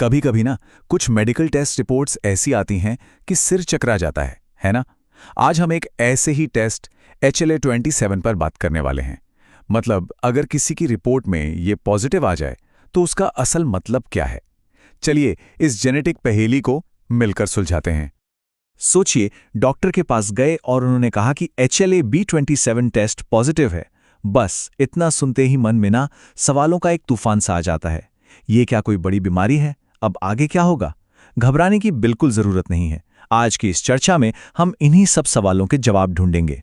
कभी कभी ना कुछ मेडिकल टेस्ट रिपोर्ट्स ऐसी आती हैं कि सिर चकरा जाता है ना। आज हम एक ऐसे ही टेस्ट HLA-27 पर बात करने वाले हैं। मतलब अगर किसी की रिपोर्ट में ये पॉजिटिव आ जाए तो उसका असल मतलब क्या है। चलिए इस जेनेटिक पहेली को मिलकर सुलझाते हैं। सोचिए, डॉक्टर के पास गए और उन्होंने कहा कि HLA-B27 टेस्ट पॉजिटिव है। बस इतना सुनते ही मन में ना सवालों का एक तूफान सा आ जाता है। ये क्या कोई बड़ी बीमारी है? अब आगे क्या होगा? घबराने की बिल्कुल जरूरत नहीं है। आज की इस चर्चा में हम इन्हीं सब सवालों के जवाब ढूंढेंगे।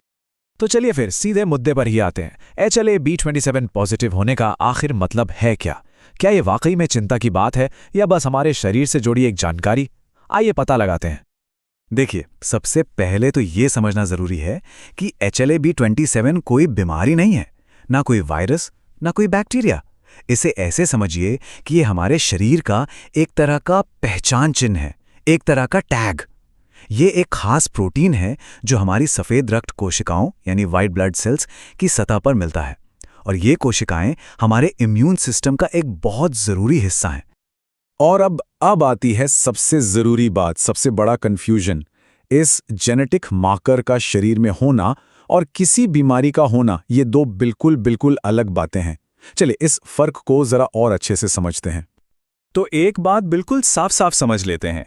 तो चलिए फिर सीधे मुद्दे पर ही आते हैं। HLA-B27 पॉजिटिव होने का आखिर मतलब है क्या? क्या ये वाकई में चिंता की बात है या बस हमारे शरीर से जुड़ी एक जानकारी? आइए पता लगाते हैं। देखिए, सबसे पहले तो ये समझना जरूरी है कि HLA-B27 कोई बीमारी नहीं है, ना कोई वायरस, ना कोई बैक्टीरिया। इसे ऐसे समझिए कि ये हमारे शरीर का एक तरह का पहचान चिन्ह है, एक तरह का टैग। ये एक खास प्रोटीन है जो हमारी सफेद रक्त कोशिकाओं यानी व्हाइट ब्लड सेल्स की सतह पर मिलता है, और ये कोशिकाएं हमारे इम्यून सिस्टम का एक बहुत जरूरी हिस्सा हैं। और अब आती है सबसे जरूरी बात, सबसे बड़ा कंफ्यूजन। इस जेनेटिक मार्कर का शरीर में होना और किसी बीमारी का होना, ये दो बिल्कुल अलग बातें हैं। चलिए इस फर्क को जरा और अच्छे से समझते हैं। तो एक बात बिल्कुल साफ समझ लेते हैं।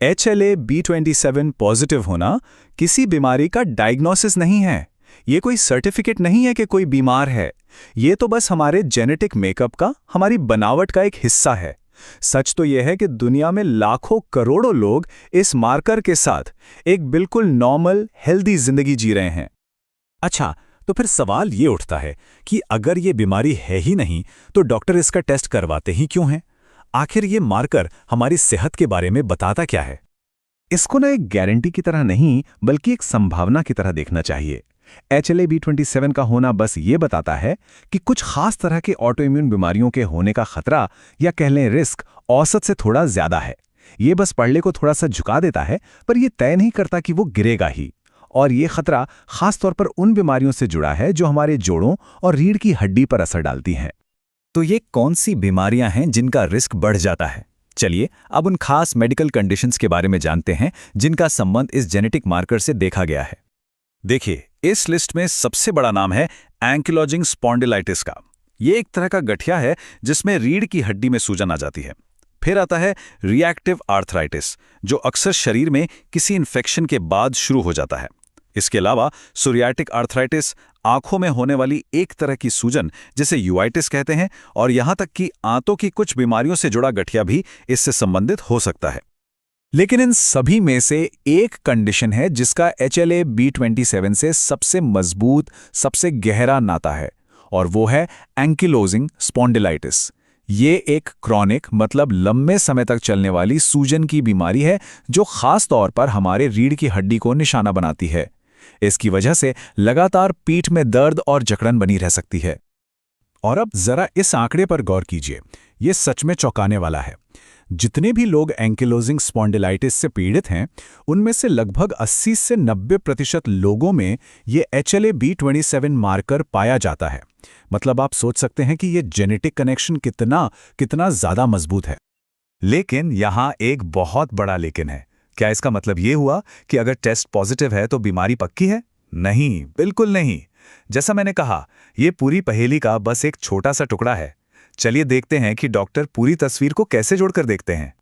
HLA-B27 पॉजिटिव होना किसी बीमारी का डायग्नोसिस नहीं है। ये कोई सर्टिफिकेट नहीं है कि कोई बीमार है। ये तो बस हमारे जेनेटिक मेकअप का, हमारी बनावट का एक हिस्सा है। सच तो यह है कि दुनिया में लाखों करोड़ों लोग इस मार्कर के साथ एक बिल्कुल नॉर्मल, हेल्दी जिंदगी जी रहे हैं। अच्छा, तो फिर सवाल ये उठता है कि अगर ये बीमारी है ही नहीं तो डॉक्टर इसका टेस्ट करवाते ही क्यों हैं? आखिर ये मार्कर हमारी सेहत के बारे में बताता क्या है? इसको ना एक गारंटी की तरह नहीं, बल्कि एक संभावना की तरह देखना चाहिए। HLA-B27 का होना बस ये बताता है कि कुछ खास तरह के ऑटोइम्यून बीमारियों के होने का खतरा, या कह लें रिस्क, औसत से थोड़ा ज्यादा है। ये बस पड़ले को थोड़ा सा झुका देता है, पर यह तय नहीं करता कि वो गिरेगा ही। और ये खतरा खास तौर पर उन बीमारियों से जुड़ा है जो हमारे जोड़ों और रीढ़ की हड्डी पर असर डालती हैं। तो ये कौन सी बीमारियां हैं जिनका रिस्क बढ़ जाता है? चलिए अब उन खास मेडिकल कंडीशंस के बारे में जानते हैं जिनका संबंध इस जेनेटिक मार्कर से देखा गया है। देखिए, इस लिस्ट में सबसे बड़ा नाम है एंकिलोजिंग स्पॉन्डिलाइटिस का। ये एक तरह का गठिया है जिसमें रीढ़ की हड्डी में सूजन आ जाती है। फिर आता है रिएक्टिव आर्थराइटिस, जो अक्सर शरीर में किसी इन्फेक्शन के बाद शुरू हो जाता है। इसके अलावा सोरियाटिक आर्थराइटिस, आंखों में होने वाली एक तरह की सूजन जिसे यूआइटिस कहते हैं, और यहां तक कि आंतों की कुछ बीमारियों से जुड़ा गठिया भी इससे संबंधित हो सकता है। लेकिन इन सभी में से एक कंडीशन है जिसका HLA-B27 से सबसे मजबूत, सबसे गहरा नाता है, और वो है एंकिलोजिंग स्पॉन्डिलाइटिस। ये एक क्रॉनिक, मतलब लंबे समय तक चलने वाली सूजन की बीमारी है जो खास तौर पर हमारे रीढ़ की हड्डी को निशाना बनाती है। इसकी वजह से लगातार पीठ में दर्द और जकड़न बनी रह सकती है। और अब जरा इस आंकड़े पर गौर कीजिए, ये सच में चौंकाने वाला है। जितने भी लोग एंकिलोजिंग स्पॉन्डिलाइटिस से पीड़ित हैं, उनमें से लगभग 80 से 90% लोगों में ये HLA-B27 मार्कर पाया जाता है। मतलब आप सोच सकते हैं कि ये जेनेटिक कनेक्शन कितना ज्यादा मजबूत है। लेकिन यहां एक बहुत बड़ा लेकिन है। क्या इसका मतलब ये हुआ कि अगर टेस्ट पॉजिटिव है तो बीमारी पक्की है? नहीं, बिल्कुल नहीं। जैसा मैंने कहा, यह पूरी पहेली का बस एक छोटा सा टुकड़ा है। चलिए देखते हैं कि डॉक्टर पूरी तस्वीर को कैसे जोड़कर देखते हैं।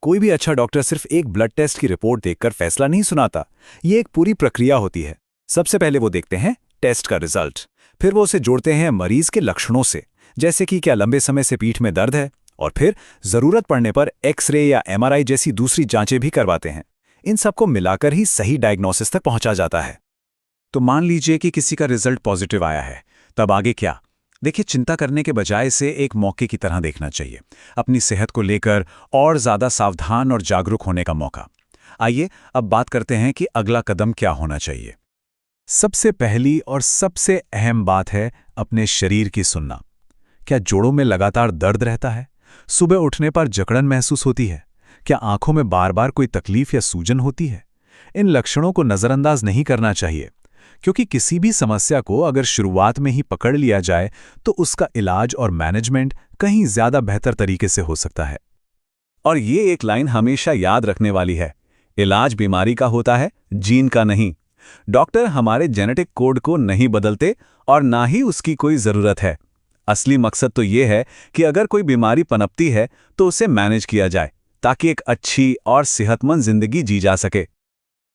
कोई भी अच्छा डॉक्टर सिर्फ एक ब्लड टेस्ट की रिपोर्ट देखकर फैसला नहीं सुनाता। ये एक पूरी प्रक्रिया होती है। सबसे पहले वो देखते हैं टेस्ट का रिजल्ट, फिर वो उसे जोड़ते हैं मरीज के लक्षणों से, जैसे कि क्या लंबे समय से पीठ में दर्द है, और फिर जरूरत पड़ने पर एक्सरे या MRI जैसी दूसरी जांचें भी करवाते हैं। इन सबको मिलाकर ही सही डायग्नोसिस तक पहुंचा जाता है। तो मान लीजिए कि किसी का रिजल्ट पॉजिटिव आया है, तब आगे क्या? देखिए, चिंता करने के बजाय इसे एक मौके की तरह देखना चाहिए। अपनी सेहत को लेकर और ज्यादा सावधान और जागरूक होने का मौका। आइए अब बात करते हैं कि अगला कदम क्या होना चाहिए। सबसे पहली और सबसे अहम बात है अपने शरीर की सुनना। क्या जोड़ों में लगातार दर्द रहता है? सुबह उठने पर जकड़न महसूस होती है? क्या आंखों में बार बार कोई तकलीफ या सूजन होती है? इन लक्षणों को नजरअंदाज नहीं करना चाहिए, क्योंकि किसी भी समस्या को अगर शुरुआत में ही पकड़ लिया जाए तो उसका इलाज और मैनेजमेंट कहीं ज्यादा बेहतर तरीके से हो सकता है। और ये एक लाइन हमेशा याद रखने वाली है, इलाज बीमारी का होता है, जीन का नहीं। डॉक्टर हमारे जेनेटिक कोड को नहीं बदलते और ना ही उसकी कोई ज़रूरत है। असली मकसद तो ये है कि अगर कोई बीमारी पनपती है तो उसे मैनेज किया जाए, ताकि एक अच्छी और सेहतमंद जिंदगी जी जा सके।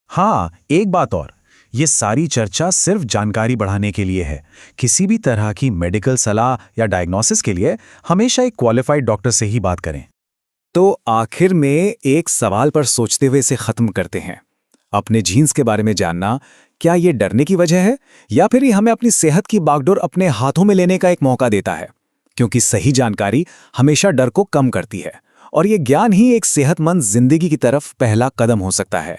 हाँ, एक बात और, ये सारी चर्चा सिर्फ जानकारी बढ़ाने के लिए है। किसी भी तरह की मेडिकल सलाह या डायग्नोसिस के लिए हमेशा एक क्वालिफाइड डॉक्टर से ही बात करें। तो आखिर में एक सवाल पर सोचते हुए इसे खत्म करते हैं। अपने जीन्स के बारे में जानना, क्या ये डरने की वजह है या फिर ये हमें अपनी सेहत की बागडोर अपने हाथों में लेने का एक मौका देता है? क्योंकि सही जानकारी हमेशा डर को कम करती है और ये ज्ञान ही एक सेहतमंद जिंदगी की तरफ पहला कदम हो सकता है।